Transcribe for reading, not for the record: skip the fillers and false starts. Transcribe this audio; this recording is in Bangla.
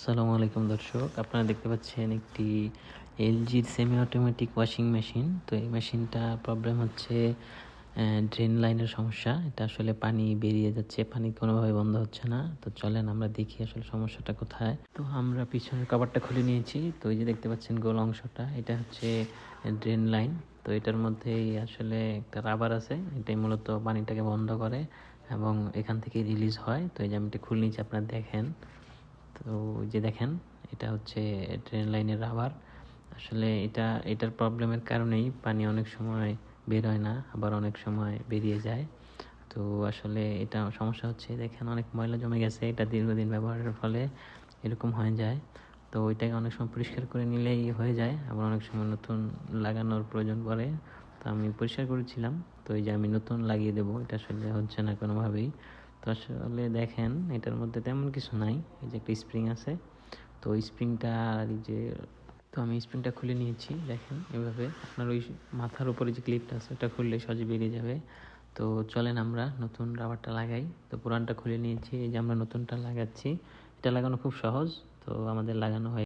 আসসালামু আলাইকুম দর্শক, আপনারা দেখতে পাচ্ছেন একটি এলজির সেমি অটোমেটিক ওয়াশিং মেশিন। তো এই মেশিনটা প্রবলেম হচ্ছে ড্রেন লাইনের সমস্যা। এটা আসলে পানি বেরিয়ে যাচ্ছে, পানি কোনোভাবে বন্ধ হচ্ছে না। তো চলেন আমরা দেখি আসলে সমস্যাটা কোথায়। তো আমরা পিছনের কভারটা খুলে নিয়েছি। তো এই যে দেখতে পাচ্ছেন গোল অংশটা, এটা হচ্ছে ড্রেন লাইন। তো এটার মধ্যেই আসলে একটা রাবার আছে, এটাই মূলত পানিটাকে বন্ধ করে এবং এখান থেকে রিলিজ হয়। তো এই যে আমি এটা খুলে নিয়েছি, আপনারা দেখেন। তো ওই যে দেখেন, এটা হচ্ছে ট্রেন লাইনের রাবার। আসলে এটার প্রবলেমের কারণেই পানি অনেক সময় বের হয় না, আবার অনেক সময় বেরিয়ে যায়। তো আসলে এটা সমস্যা হচ্ছে, দেখেন অনেক ময়লা জমে গেছে, এটা দীর্ঘদিন ব্যবহারের ফলে এরকম হয়ে যায়। তো ওইটাকে অনেক সময় পরিষ্কার করে নিলেই হয়ে যায়, আবার অনেক সময় নতুন লাগানোর প্রয়োজন পড়ে। তো আমি পরিষ্কার করেছিলাম, তো এই যে আমি নতুন লাগিয়ে দেবো, এটা আসলে হচ্ছে না কোনোভাবেই। তো আসলে দেখেন এটার মধ্যে তেমন কিছু নাই, এই যে একটা স্প্রিং আছে। তো ওই স্প্রিংটা আর এই যে, তো আমি স্প্রিংটা খুলে নিয়েছি, দেখেন এভাবে আপনার ওই মাথার উপরে যে ক্লিপটা আছে ওটা খুললে সহজে বেরিয়ে যাবে। তো চলেন আমরা নতুন রাবারটা লাগাই। তো পুরানটা খুলে নিয়েছি, এই যে আমরা নতুনটা লাগাচ্ছি। এটা লাগানো খুব সহজ, তো আমাদের লাগানো হয়।